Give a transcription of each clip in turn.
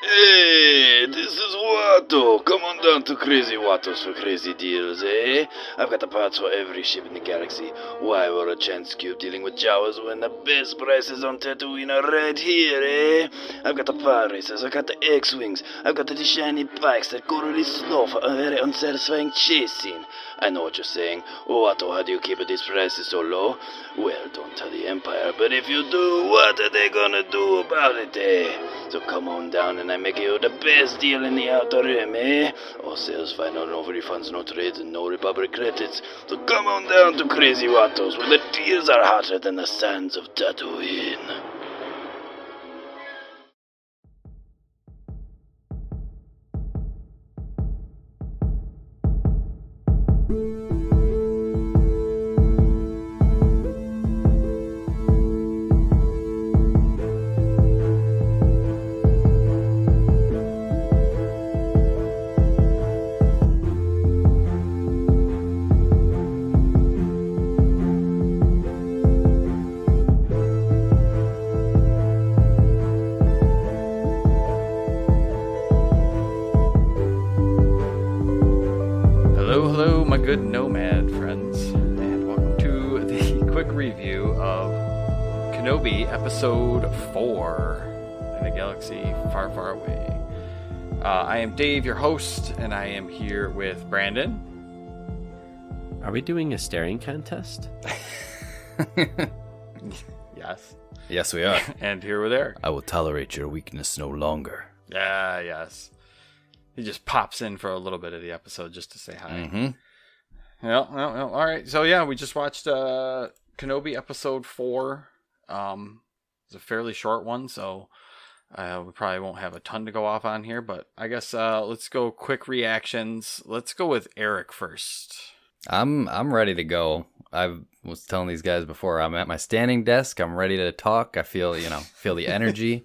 Hey, this is Watto. Come on down to Crazy Watto's for crazy deals, eh? I've got the parts for every ship in the galaxy. Why would a chance cube dealing with Jawas when the best prices on Tatooine are right here, eh? I've got the pod racers, I've got the X-Wings, I've got the shiny bikes that go really slow for a very unsatisfying chase scene. I know what you're saying. Watto, how do you keep these prices so low? Well, don't tell the Empire, but if you do, what are they gonna do about it, eh? So come on down and I make you the best deal in the Outer Rim, eh? All sales final, no refunds, no trades, and no Republic credits. So come on down to Crazy Watto's, where the deals are hotter than the sands of Tatooine. Good Nomad friends, and welcome to the quick review of Kenobi Episode 4 in a galaxy far, far away. I am Dave, your host, and I am here with Brandon. Are we doing a staring contest? Yes. Yes, we are. And here with Eric. I will tolerate your weakness no longer. Yes. He just pops in for a little bit of the episode just to say hi. Mm-hmm. Well, all right. So, yeah, we just watched Kenobi Episode 4. It's a fairly short one, so we probably won't have a ton to go off on here. But I guess let's go quick reactions. Let's go with Eric first. I'm ready to go. I was telling these guys before, I'm at my standing desk. I'm ready to talk. I feel the energy.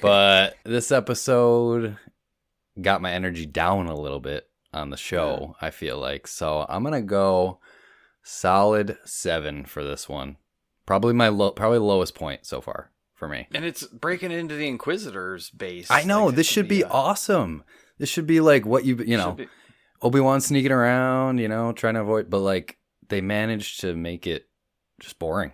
But this episode got my energy down a little bit on the show, I feel like. So I'm gonna go solid 7 for this one. Probably probably the lowest point so far for me. And it's breaking into the Inquisitors base. I know, this should be awesome. This should be like what you know, Obi-Wan sneaking around, trying to avoid, but like they managed to make it just boring.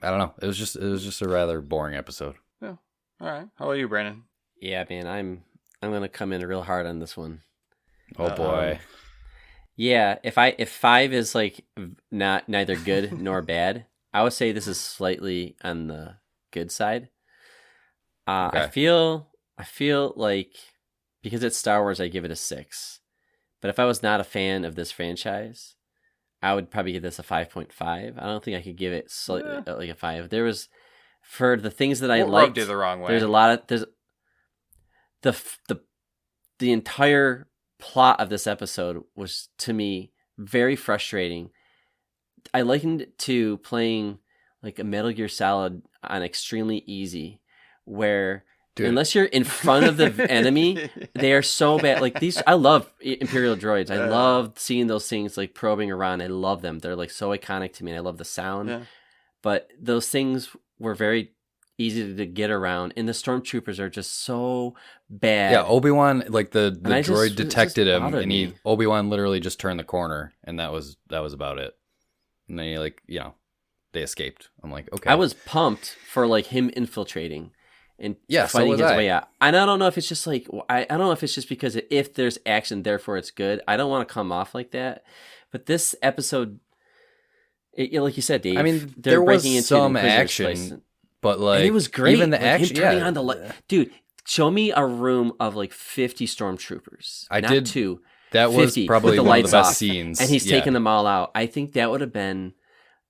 I don't know. It was just a rather boring episode. Yeah. All right. How about you, Brandon? Yeah, man, I'm gonna come in real hard on this one. Oh boy. Yeah, if 5 is like neither good nor bad, I would say this is slightly on the good side. Okay. I feel like because it's Star Wars, I give it a 6. But if I was not a fan of this franchise, I would probably give this a 5.5. I don't think I could give it slightly like a 5. There was, for the things that I liked, rubbed you the wrong way. There's a lot of the entire plot of this episode was, to me, very frustrating. I likened it to playing like a Metal Gear Solid on extremely easy, where unless you're in front of the enemy, they are so bad. Like these, I love Imperial droids. I love seeing those things like probing around. I love them. They're like so iconic to me. And I love the sound. Yeah. But those things were very easy to get around, and the stormtroopers are just so bad. Yeah, Obi-Wan, like the droid detected him, and Obi-Wan literally just turned the corner, and that was about it. And then they escaped. I'm like, okay. I was pumped for like him infiltrating and fighting his way out. And I don't know if it's just like I don't know if it's just because if there's action, therefore it's good. I don't want to come off like that, but this episode, like you said, Dave. I mean, there was some action. But like, and it was great. Even the like action, him turning on the light. Dude, show me a room of like 50 stormtroopers. I not did 2. That was probably one of the best scenes. And he's taking them all out. I think that would have been,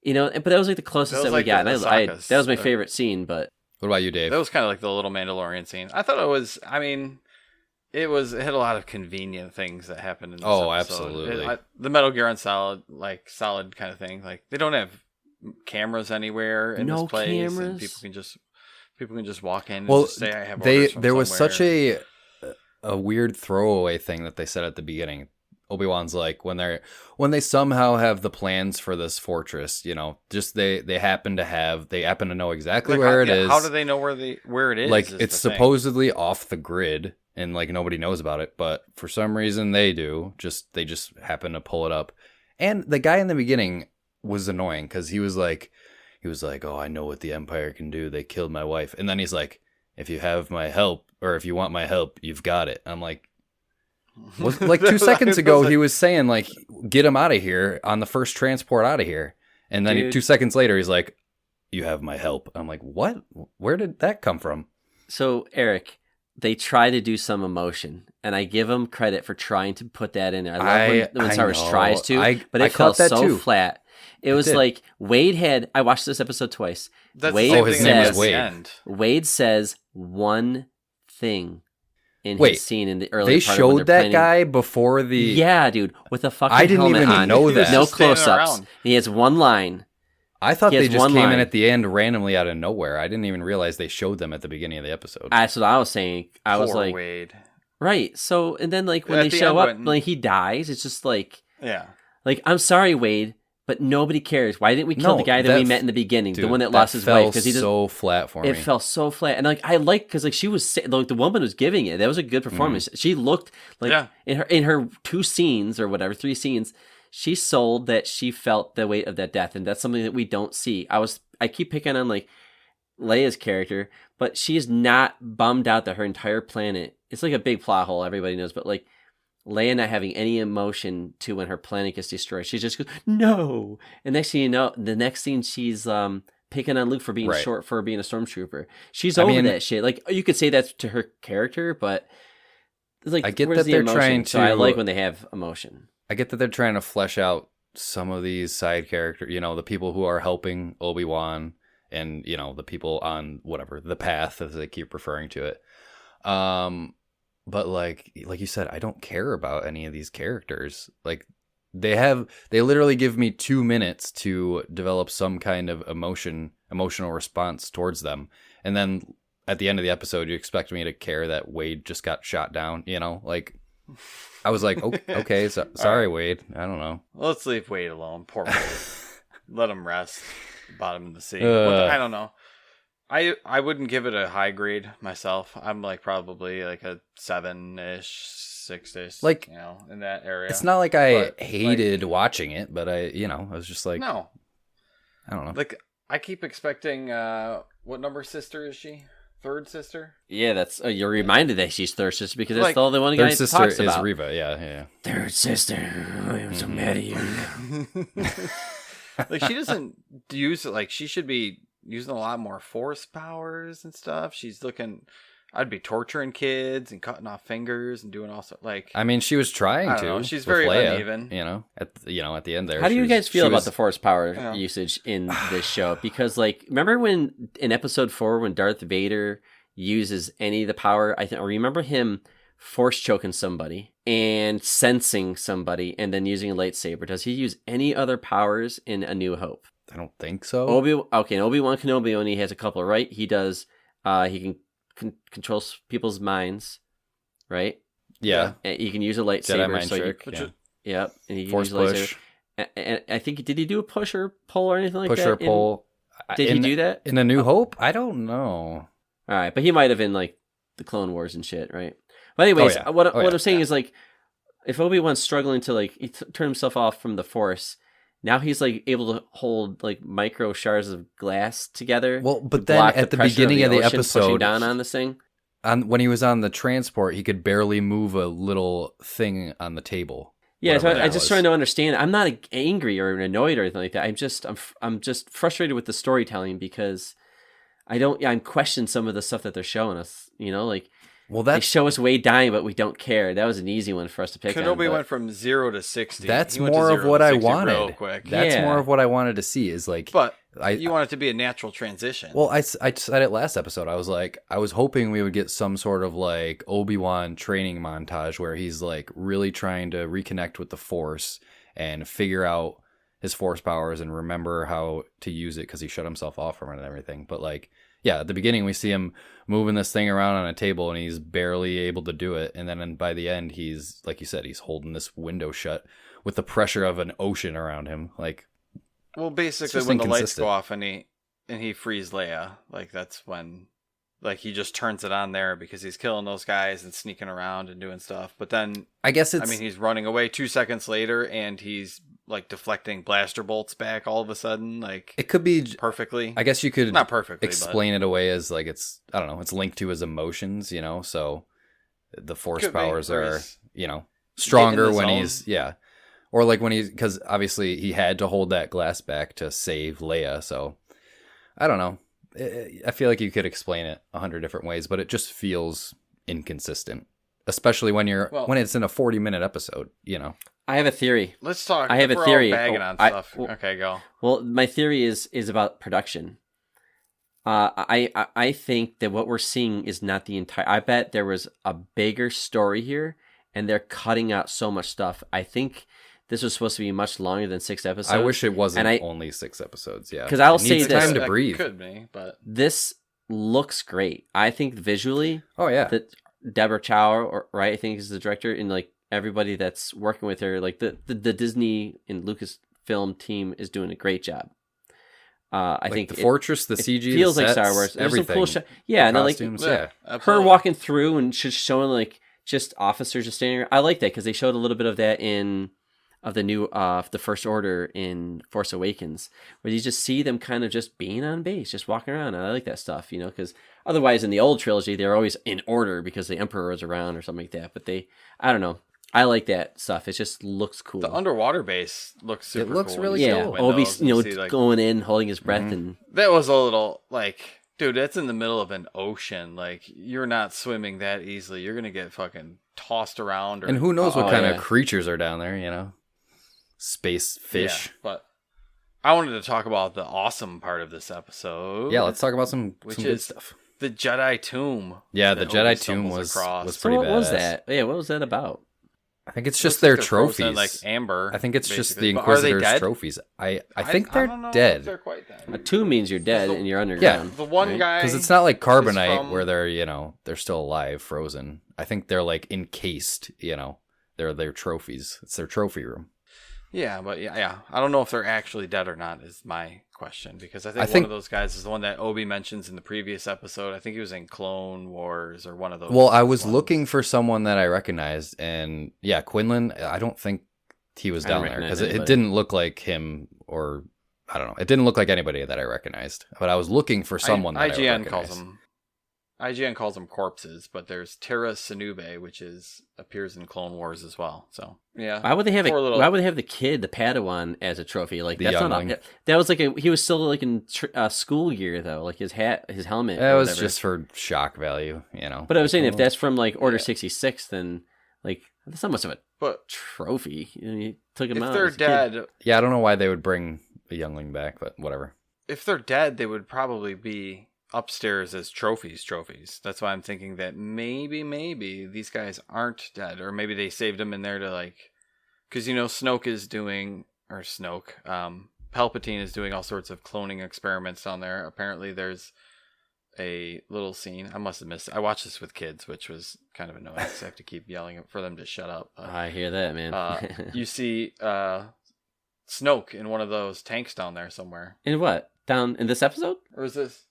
but that was like the closest that we got. And that was my favorite scene. But what about you, Dave? That was kind of like the little Mandalorian scene. I thought it was. I mean, it had a lot of convenient things that happened in this episode. Absolutely. The Metal Gear on solid kind of thing. Like they don't have cameras anywhere in this place, cameras. And people can just walk in and just say I have orders from there was somewhere. Such a weird throwaway thing that they said at the beginning. Obi-Wan's like, when they somehow have the plans for this fortress, just they happen to know exactly where it is. How do they know where it is? Like, is it's the thing. supposedly off the grid, and like nobody knows about it, but for some reason they do. They just happen to pull it up. And the guy in the beginning was annoying because he was like, "Oh, I know what the Empire can do. They killed my wife." And then he's like, "If you have my help, or if you want my help, you've got it." I'm like, like 2 seconds ago, he was saying like, "Get him out of here on the first transport out of here," and then 2 seconds later, he's like, "You have my help." I'm like, "What? Where did that come from?" So, Eric, they try to do some emotion, and I give them credit for trying to put that in there. I love when Star Wars tries to, but it felt so flat. It was like I watched this episode twice. His name is Wade. Wade says one thing in his scene in the early They part showed when they're that guy before the... Yeah, dude, with a fucking I didn't helmet even on. know that. No close-ups. He has one line. I thought they just came in at the end randomly out of nowhere. I didn't even realize they showed them at the beginning of the episode. That's what I was saying. I was like, Wade. Right. So, and then like when they show up, like he dies. It's just like, yeah. Like, I'm sorry, Wade, but nobody cares. Why didn't we kill the guy that we met in the beginning, the one that lost his wife? Because he so flat for me. It fell so flat, and like I like because like she was like the woman was giving it. That was a good performance. She looked like in her 2 scenes or whatever, 3 scenes. She sold that she felt the weight of that death, and that's something that we don't see. I keep picking on like Leia's character, but she's not bummed out that her entire planet. It's like a big plot hole, everybody knows, but like Leia not having any emotion to when her planet gets destroyed. She just goes, no. And next thing you know, the next scene she's picking on Luke for being short for being a stormtrooper. She's over that shit. Like you could say that to her character, but it's like I get that they're trying to. So I like when they have emotion. I get that they're trying to flesh out some of these side characters, the people who are helping Obi-Wan and, the people on whatever, the path as they keep referring to it. But like you said, I don't care about any of these characters. Like they literally give me 2 minutes to develop some kind of emotional response towards them. And then at the end of the episode, you expect me to care that Wade just got shot down, like... I was like, okay, sorry, Wade. I don't know. Let's leave Wade alone. Poor Wade. Let him rest. Bottom of the sea. I don't know. I wouldn't give it a high grade myself. I'm like probably like a 7-ish, 6-ish, like in that area. It's not like I hated watching it, but I was just like, no, I don't know. Like I keep expecting. What number sister is she? 3rd sister? Yeah, that's you're reminded that she's 3rd sister because that's the only one guy talks about. 3rd sister is Reva, yeah. 3rd sister, I'm so mad at you. Like she doesn't use it. Like she should be using a lot more force powers and stuff. She's looking. I'd be torturing kids and cutting off fingers and doing all like. I mean, she was trying to. Know, she's very Leia, uneven. At the end there. How do you guys feel about the force power usage in this show? Because like, remember when in episode 4 when Darth Vader uses any of the power? I remember him force choking somebody and sensing somebody and then using a lightsaber. Does he use any other powers in A New Hope? I don't think so. Obi-Wan Kenobi only has a couple, right? He does. He can control people's minds, right? Yeah. And you can use a lightsaber. Jedi mind trick. Yep. And he can force use a push. lightsaber. And I think, did he do a push or pull or anything like that? Push or pull. Did he do that? In A New Hope? I don't know. All right. But he might have in like the Clone Wars and shit, right? But anyways, what I'm saying is like, if Obi-Wan's struggling to like, turn himself off from the Force, now he's like able to hold like micro shards of glass together. Well, but then at the beginning of the episode, pushing down on this thing. When he was on the transport, he could barely move a little thing on the table. Yeah, so I'm just trying to understand. I'm not angry or annoyed or anything like that. I'm just frustrated with the storytelling because I'm questioning some of the stuff that they're showing us. Like. Well, they show us Wade dying, but we don't care. That was an easy one for us to pick on. Kenobi went from 0 to 60. That's more of what I wanted. That's more of what I wanted to see is like... But you want it to be a natural transition. Well, I said it last episode. I was like, I was hoping we would get some sort of like Obi-Wan training montage where he's like really trying to reconnect with the Force and figure out his Force powers and remember how to use it because he shut himself off from it and everything. But like... at the beginning we see him moving this thing around on a table and he's barely able to do it. And then by the end, he's, like you said, he's holding this window shut with the pressure of an ocean around him. Like, Well, basically, just when the lights inconsistent. go off and he frees Leia, like that's when, like he just turns it on there because he's killing those guys and sneaking around and doing stuff. But then, I guess I mean, he's running away 2 seconds later and he's like deflecting blaster bolts back all of a sudden, like it could be, perfectly. I guess you could Not perfectly, explain it away as like it's, I don't know, it's linked to his emotions, you know, so the force Could be, powers or are, he's you know, stronger getting when his he's, yeah. Or like when he's, because obviously he had to hold that glass back to save Leia, so I don't know. I feel like you could explain it 100 different ways, but it just feels inconsistent, especially when when it's in a 40-minute episode, you know. I have a theory. Let's talk. I have if a we're theory. All bagging Oh, on I- stuff. well- Okay, go. Well, my theory is about production. I think that what we're seeing is not the entire. I bet there was a bigger story here, and they're cutting out so much stuff. I think this was supposed to be much longer than 6 episodes. I wish it wasn't and only 6 episodes. Yeah, 'Cause I'll It needs say this- time to That breathe. Could be, but this looks great. I think visually Oh yeah, that Deborah Chow, right? I think is the director, and like everybody that's working with her, like the Disney and Lucasfilm team is doing a great job. I like think the fortress, the CG, feels the like sets, Star Wars. There's some everything. cool shot. Yeah, and I like Costumes, yeah, yeah. her absolutely. walking through and just showing like just officers just standing. I like that because they showed a little bit of that in the new the First Order in Force Awakens, where you just see them kind of just being on base, just walking around. I like that stuff, you know, because otherwise in the old trilogy they're always in order because the Emperor was around or something like that. But I don't know. I like that stuff. It just looks cool. The underwater base looks super looks cool. really You see yeah, the Obi, windows and see, like, going in, holding his breath, Mhm. and that was a little like, dude, that's in the middle of an ocean. Like, you're not swimming that easily. You're gonna get fucking tossed around. Or, And who knows what Oh, kind yeah. of creatures are down there? You know, space fish. Yeah, but I wanted to talk about the awesome part of this episode. Yeah, let's talk about some Which good is stuff. the Jedi tomb. Yeah, the that Jedi Obi tomb stumbles was across. so pretty what was badass. that? Yeah, what was that about? I think it's Looks just their like they're frozen, trophies. like amber. I think it's just the basically. But are they Inquisitors' dead? trophies. I think they're don't know if dead. they're quite dead. A tomb means you're dead The- and you're underground. The one right? guy, Because it's not like carbonite from- where they're, you know, they're still alive, frozen. I think they're like encased, you know. They're their trophies. It's their trophy room. Yeah, but yeah. I don't know if they're actually dead or not is my question, because I think, I one think- of those guys is the one that Obi mentions in the previous episode. I think he was in Clone Wars or one of those. Well, I was ones. looking for someone that I recognized, and yeah, Quinlan, I don't think he was I don't down there because recognize it anybody. didn't look like him, or I don't know. It didn't look like anybody that I recognized, but I was looking for someone that I would IGN calls recognize. them. IGN calls them corpses, but there's Tira Sinube, which appears in Clone Wars as well. So yeah, Why would they have Poor little- Why would they have the kid, the Padawan, as a trophy? Like The that's youngling. not. That was like he was still like in school gear though, like his hat, his helmet. That or was whatever. just for shock value, you know. But I was saying if that's from like Order Yeah. 66, then like that's not much of a but trophy. You took him if out. they're as a kid. dead, Yeah, I don't know why they would bring a youngling back, but whatever. if they're dead, they would probably be upstairs as trophies. That's why I'm thinking that maybe these guys aren't dead, or maybe they saved them in there to like, because Snoke is doing, or Snoke, Palpatine is doing all sorts of cloning experiments down there. Apparently, there's a little scene. I must have missed it. I watched this with kids, which was kind of annoying because I have to keep yelling for them to shut up. But, I hear that, man. you see Snoke in one of those tanks down there somewhere. In what? Down in this episode? Or is this?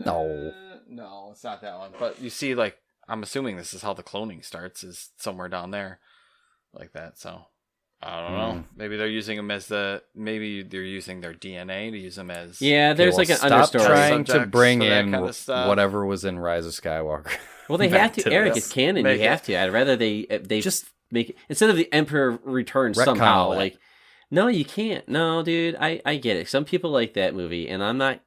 No. No, it's not that one. But you see, like, I'm assuming this is how the cloning starts, is somewhere down there, like that. So I don't know. Maybe they're using them as maybe they're using their DNA to use them as. Yeah, there's like an stop understory. trying to Subjects bring for that in kind of stuff. whatever was in Rise of Skywalker. Well, they back have to, Eric. this. It's canon. Make You have it. to. I'd rather they Just make it instead of the Emperor returns retcon somehow. all that. Like, no, you can't. No, dude, I get it. Some people like that movie, and I'm not.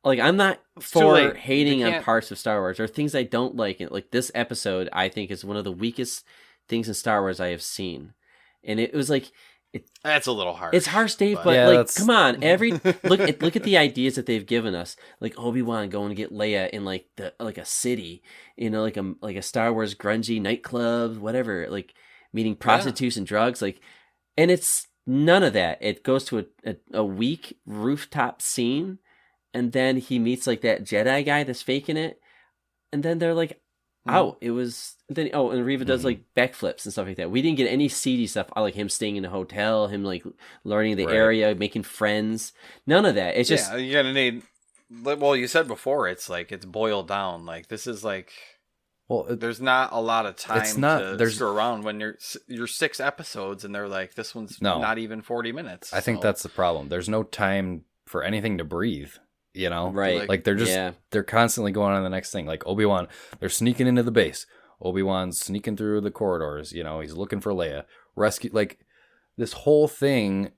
Like, I'm not too for late. hating You on can't- parts of Star Wars or things I don't like. Like this episode, I think is one of the weakest things in Star Wars I have seen, and it was like. That's a little harsh. It's harsh, Dave, but- but Yeah, like, that's- come on! Look at the ideas that they've given us, like Obi-Wan going to get Leia in like a city, like a Star Wars grungy nightclub, whatever, like meeting prostitutes and drugs, like, and it's none of that. It goes to a weak rooftop scene, and then he meets like that Jedi guy that's faking it, and then they're like out. It was then and Riva does like backflips and stuff like that. We didn't get any seedy stuff. I like him staying in a hotel, him like learning the area, making friends. None of that. It's just you're gonna need. Well, you said before it's like it's boiled down. Like this is like. Well, there's not a lot of time to screw around when you're 6 episodes and they're like, this one's not even 40 minutes. I think that's the problem. There's no time for anything to breathe, you know? Right. Like they're just, they're constantly going on to the next thing. Like Obi-Wan, they're sneaking into the base. Obi-Wan's sneaking through the corridors, you know, he's looking for Leia. Rescue, like this whole thing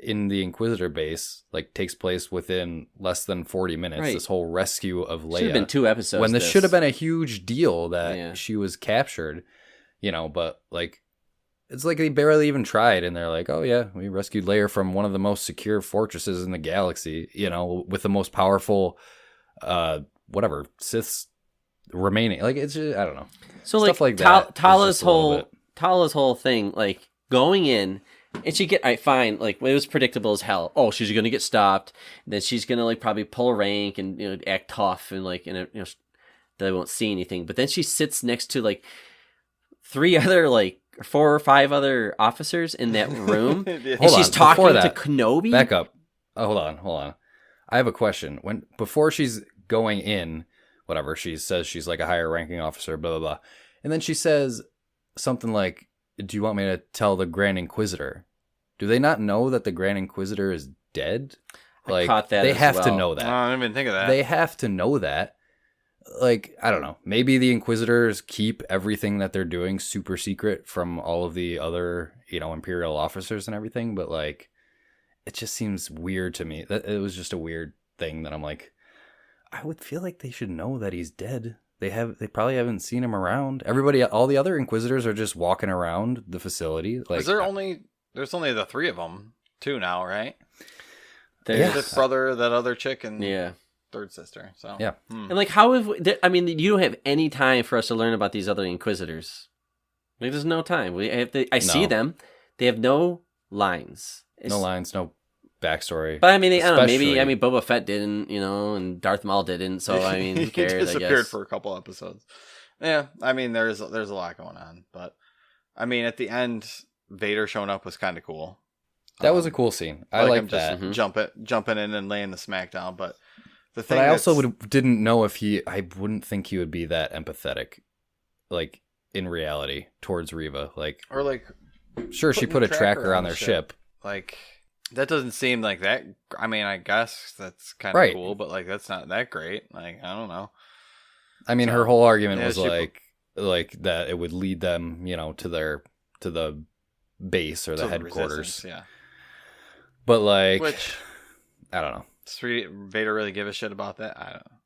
in the Inquisitor base like takes place within less than 40 minutes. This whole rescue of Leia should have been 2 episodes when this should have been a huge deal that she was captured, you know, but like it's like they barely even tried, and they're like, oh yeah, we rescued Leia from one of the most secure fortresses in the galaxy, you know, with the most powerful Siths remaining. Like it's just, I don't know, so stuff like that Tala's whole thing, like going in. And she get fine, like it was predictable as hell. Oh, she's gonna get stopped. And then she's gonna like probably pull a rank and act tough and like they won't see anything. But then she sits next to like 4 or 5 other officers in that room, and she's talking to Kenobi. Back up. Oh, hold on. I have a question. Before she's going in, whatever she says, she's like a higher ranking officer, blah blah blah, and then she says something like, do you want me to tell the Grand Inquisitor? Do they not know that the Grand Inquisitor is dead? Like, I caught that. They have to know that. I didn't even think of that. They have to know that. Like, I don't know. Maybe the Inquisitors keep everything that they're doing super secret from all of the other, Imperial officers and everything. But like, it just seems weird to me. That it was just a weird thing that I'm like, I would feel like they should know that he's dead. They probably haven't seen him around. All the other Inquisitors are just walking around the facility. Like, there's only the 3 of them, 2 now, right? There's this brother, that other chick, and third sister. So yeah, and like how have you don't have any time for us to learn about these other Inquisitors. Like there's no time. See them. They have no lines. No lines, no backstory. But I don't know. Maybe Boba Fett didn't, and Darth Maul didn't. So who cares? He disappeared for a couple episodes. Yeah, there's a lot going on, but at the end, Vader showing up was kind of cool. That was a cool scene. I like that. Jumping in and laying the smackdown, but the thing. But I also didn't know if I wouldn't think he would be that empathetic, like in reality, towards Riva, Sure, she put a tracker on their ship. Like. That doesn't seem like that. I guess that's kind of cool, but like that's not that great. Like I don't know. Her whole argument was like that it would lead them, to the base or the headquarters. Yeah. But like, which I don't know. Does Vader really give a shit about that? I don't know.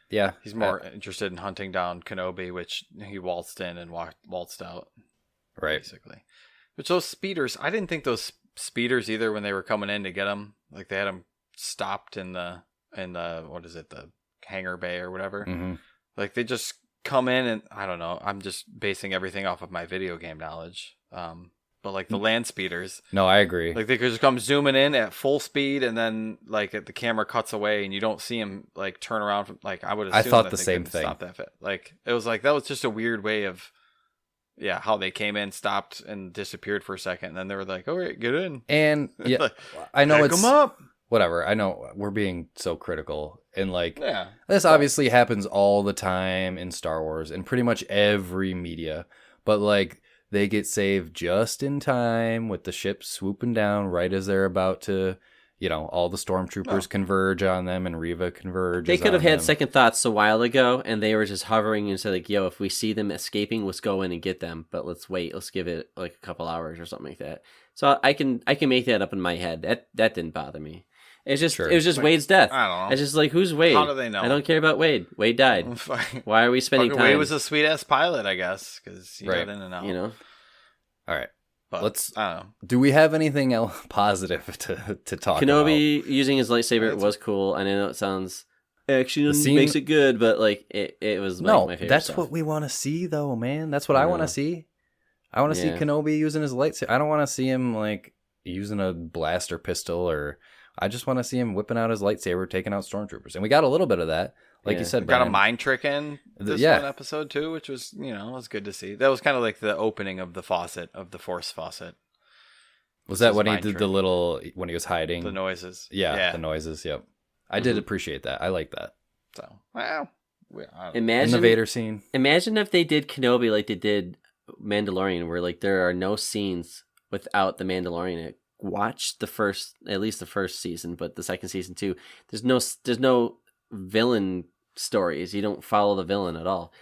Yeah, he's more interested in hunting down Kenobi, which he waltzed in and waltzed out. Right. Basically. Which those speeders, I didn't think those speeders either when they were coming in to get them, like they had them stopped in the what is it, the hangar bay or whatever. Mm-hmm. Like they just come in and I don't know, I'm just basing everything off of my video game knowledge, but like the land speeders, no, I agree, like they could just come zooming in at full speed and then like the camera cuts away and you don't see him like turn around from, like I would assume I thought that the same thing. Stop that fit. Like it was like that was just a weird way of how they came in, stopped, and disappeared for a second, and then they were like, "All right, get in." And yeah, I know it's them up. Whatever. I know we're being so critical, and like this obviously happens all the time in Star Wars and pretty much every media. But like they get saved just in time with the ship swooping down right as they're about to. All the stormtroopers converge on them and Riva converges. They could have had second thoughts a while ago, and they were just hovering and said, like, yo, if we see them escaping, let's go in and get them. But let's wait. Let's give it like a couple hours or something like that. So I can make that up in my head. That didn't bother me. It's just it was just Wade's death. I don't know. It's just like, who's Wade? How do they know? I don't care about Wade. Wade died. Why are we spending time? Wade was a sweet ass pilot, I guess, because he got in and out. All right. But, let's. I don't know. Do we have anything else positive to talk about? Kenobi using his lightsaber was cool. I know it sounds action makes it good, but like it was my favorite. That's stuff. what we want to see, though, man. That's what I want to see. I want to see Kenobi using his lightsaber. I don't want to see him like using a blaster pistol or I just want to see him whipping out his lightsaber, taking out stormtroopers. And we got a little bit of that. Like you said, got a Brian. mind trick in this one episode too, which was, was good to see. That was kind of like the opening of the faucet, of the Force faucet. Was that when he did the little, when he was hiding? The noises. Yeah, the noises, yep. I did appreciate that. I like that. So, well, imagine in the Vader scene. Imagine if they did Kenobi like they did Mandalorian, where like there are no scenes without the Mandalorian. Watch at least the first season, but the second season too. There's no villain stories. You don't follow the villain at all.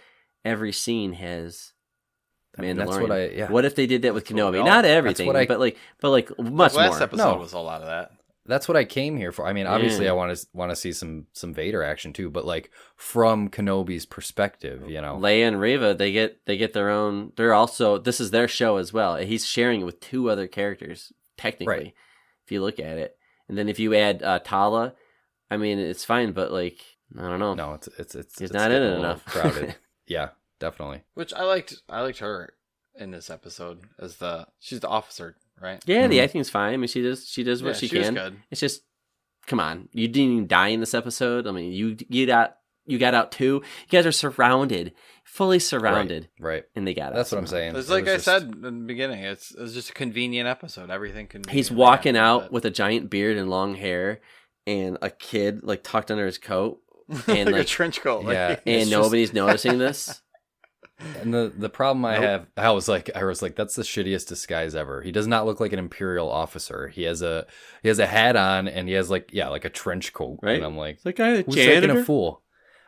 Every scene has Mandalorian. That's what if they did that with Kenobi? Not everything, but like much more. Last episode was a lot of that. That's what I came here for. I mean, obviously, I want to see some Vader action too, but like from Kenobi's perspective, Leia and Reva, they get their own. They're also, this is their show as well. He's sharing it with 2 other characters, technically, if you look at it. And then if you add Tala, I mean, it's fine, but like, I don't know. No, it's not in it enough. Crowded. Yeah, definitely. Which I liked her in this episode as she's the officer. Right. Yeah, the acting's fine. I mean, she does what she can. Was good. It's just, come on, you didn't even die in this episode. I mean, you got out too. You guys are surrounded, fully surrounded, right? And they got out. That's what I'm saying. It's like I said in the beginning. It was just a convenient episode. Everything convenient. He's walking out with a giant beard and long hair, and a kid like tucked under his coat, and like a trench coat. Yeah, and nobody's noticing this. And the problem I was like, that's the shittiest disguise ever. He does not look like an Imperial officer. He has a hat on, and he has like a trench coat. Right. And I'm like, like who's taking a fool?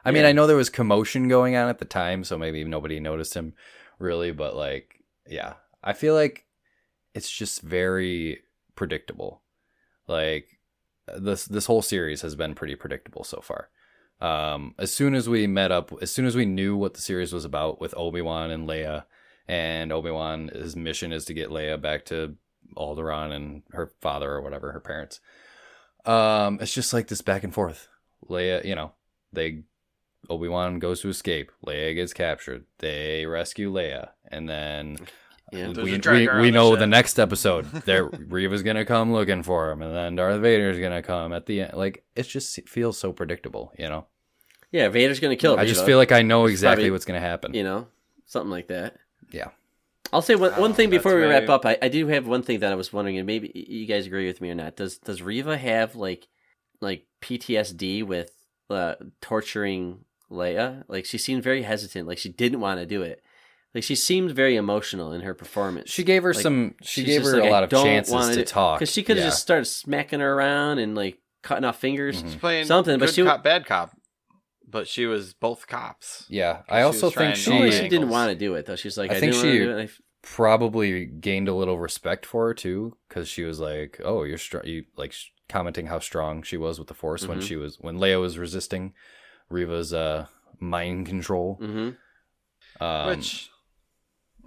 I mean, I know there was commotion going on at the time, so maybe nobody noticed him really, but like, yeah, I feel like it's just very predictable. Like this whole series has been pretty predictable so far. As soon as we knew what the series was about with Obi-Wan and Leia, and Obi-Wan, his mission is to get Leia back to Alderaan and her father or whatever, her parents. It's just like this back and forth. Leia, Obi-Wan goes to escape. Leia gets captured. They rescue Leia, and then we know the next episode Reva's gonna come looking for him, and then Darth Vader's gonna come at the end. Like, it just feels so predictable, Yeah, Vader's gonna kill Reva. I just feel like I know exactly what's gonna happen. Something like that. Yeah. I'll say one thing before we wrap up. I do have one thing that I was wondering, and maybe you guys agree with me or not. Does Reva have like PTSD with torturing Leia? Like, she seemed very hestant. Like, she didn't want to do it. Like, she seemed very emotional in her performance. She gave her a lot of chances to talk. Because she could have just started smacking her around and like cutting off fingers. She's playing something, good but she cop, bad cop. But she was both cops. Yeah, I also think she didn't want to do it though. She's like, I think she probably gained a little respect for her too, because she was like, "Oh, you're strong." You like commenting how strong she was with the Force when Leia was resisting Reva's mind control. Which,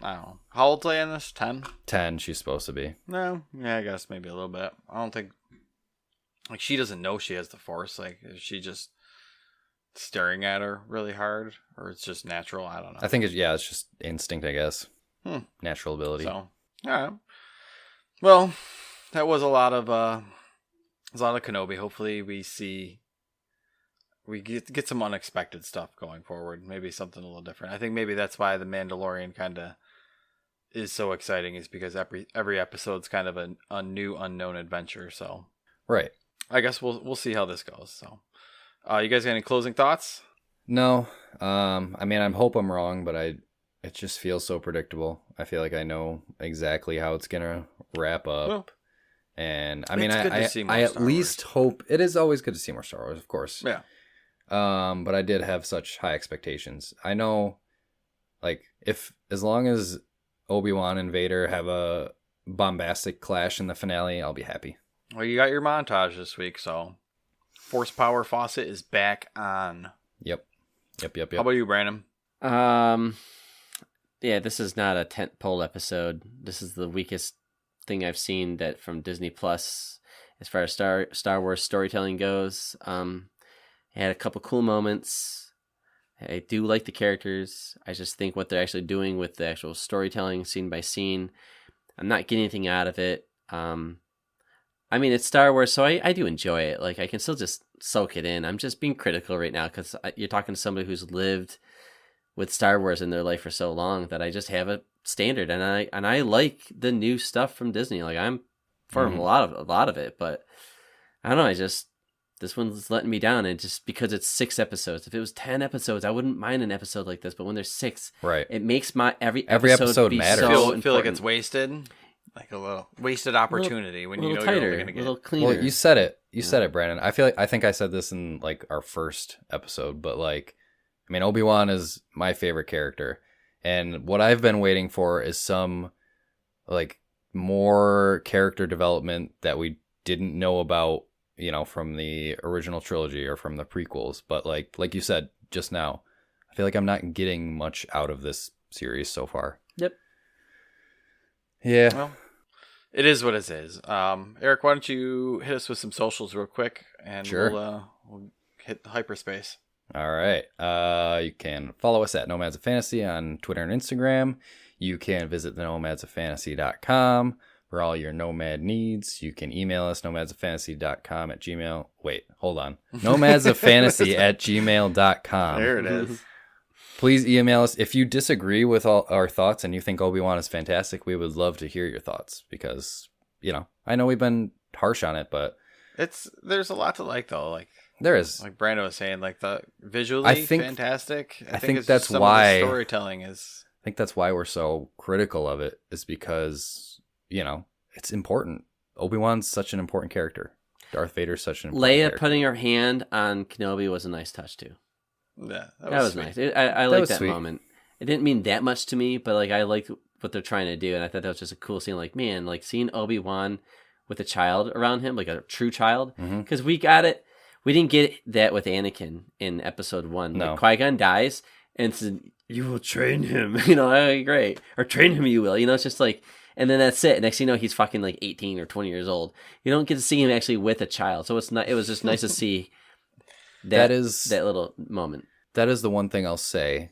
I don't know. How old's Leia in this? 10? 10, she's supposed to be. No, yeah, I guess maybe a little bit. I don't think, like, she doesn't know she has the Force. Like, is she just staring at her really hard, or it's just natural? I don't know. I think it's just instinct, I guess. Natural ability. So, all right. Well, that was a lot of Kenobi. Hopefully, we get some unexpected stuff going forward. Maybe something a little different. I think maybe that's why the Mandalorian kind of is so exciting, is because every episode's kind of a new unknown adventure. So, right. I guess we'll see how this goes. So, you guys got any closing thoughts? No. I mean, I hope I'm wrong, but it just feels so predictable. I feel like I know exactly how it's gonna wrap up. Well, and I mean, I at least hope it is always good to see more Star Wars, of course. Yeah. But I did have such high expectations. I know, like, as long as Obi-Wan and Vader have a bombastic clash in the finale, I'll be happy. Well, you got your montage this week, so Force Power Faucet is back on. Yep. How about you, Brandon? Yeah, this is not a tentpole episode. This is the weakest thing I've seen that from Disney Plus as far as Star Wars storytelling goes. It had a couple cool moments. I do like the characters. I just think what they're actually doing with the actual storytelling, scene by scene, I'm not getting anything out of it. I I mean, it's Star Wars, so I do enjoy it. Like, I can still just soak it in. I'm just being critical right now because you're talking to somebody who's lived with Star Wars in their life for so long that I just have a standard, and I like the new stuff from Disney. Like, I'm for a lot of it, but I don't know. This one's letting me down, and just because it's 6 episodes. If it was 10 episodes, I wouldn't mind an episode like this. But when there's 6, Right. it makes my every episode be matters. So Feel like it's wasted. Like a little wasted opportunity when you know tighter, you're only going to a get. little cleaner. Well, you said it. You said it, Brandon. I think I said this in like our first episode, but like, I mean, Obi-Wan is my favorite character, and what I've been waiting for is some like more character development that we didn't know about, you know, from the original trilogy or from the prequels. But like you said just now, I feel like I'm not getting much out of this series so far. Yep. Yeah. Well, it is what it is. Eric, why don't you hit us with some socials real quick, and Sure. we'll hit the hyperspace. All right. You can follow us at Nomads of Fantasy on Twitter and Instagram. You can visit the nomadsoffantasy.com for all your nomad needs. You can email us nomadsoffantasy.com at gmail. Wait, hold on. Nomadsoffantasy at gmail.com. There it is. Please email us. If you disagree with all our thoughts and you think Obi-Wan is fantastic, we would love to hear your thoughts because, you know, I know we've been harsh on it, but There's a lot to like though. Like there is. Like Brando was saying, like the visually I think- fantastic. I think it's that's just some why- of the storytelling is. I think that's why we're so critical of it, is because, you know, it's important. Obi-Wan's such an important character. Darth Vader's such an important Leia character. putting her hand on Kenobi was a nice touch too. Yeah, That was sweet. nice. I liked was that sweet. moment. It didn't mean that much to me, but like I liked what they're trying to do, and I thought that was just a cool scene. Like, man, like seeing Obi-Wan with a child around him, like a true child, because we got it. We didn't get that with Anakin in Episode 1. No. Like, Qui-Gon dies, and says, "You will train him." You know, great, or train him, you will. You know, it's just like, and then that's it. Next thing you know, he's fucking like 18 or 20 years old. You don't get to see him actually with a child, so it's not. It was just nice to see that little moment. That is the one thing I'll say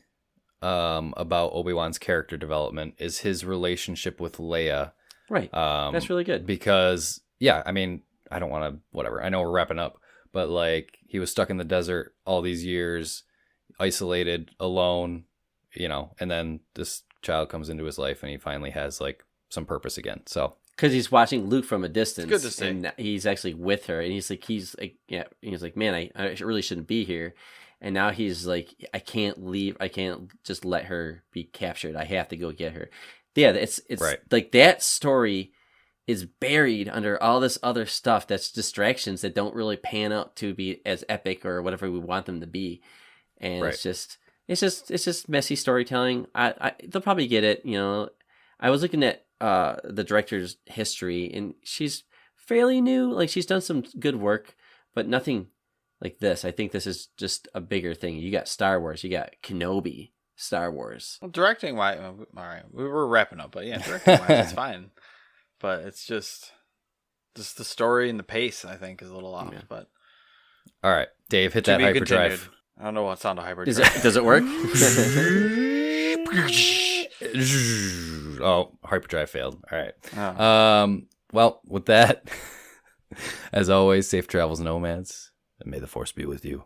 about Obi-Wan's character development is his relationship with Leia. Right. That's really good. Because, yeah, I mean, I don't want to, whatever. I know we're wrapping up, but like he was stuck in the desert all these years, isolated, alone, you know, and then this child comes into his life and he finally has like some purpose again. So. Because he's watching Luke from a distance, It's good to see. and he's actually with her, and he's like, man, I really shouldn't be here, and now he's like, I can't leave, I can't just let her be captured, I have to go get her. Yeah, it's Right. like that story is buried under all this other stuff that's distractions that don't really pan out to be as epic or whatever we want them to be, and Right. it's just messy storytelling. They'll probably get it, you know. I was looking at the director's history, and she's fairly new. Like, she's done some good work, but nothing like this. I think this is just a bigger thing. You got Star Wars, you got Kenobi, Star Wars. Well, directing wise, all right, we're wrapping up, but yeah, directing wise, it's fine. But it's just the story and the pace, I think, is a little off. Yeah. But All right, Dave, hit to that be continued. hyperdrive. I don't know what sound a hyperdrive. Does it work? Oh, hyperdrive failed. All right. Oh. Well, with that, as always, safe travels, nomads, and may the force be with you.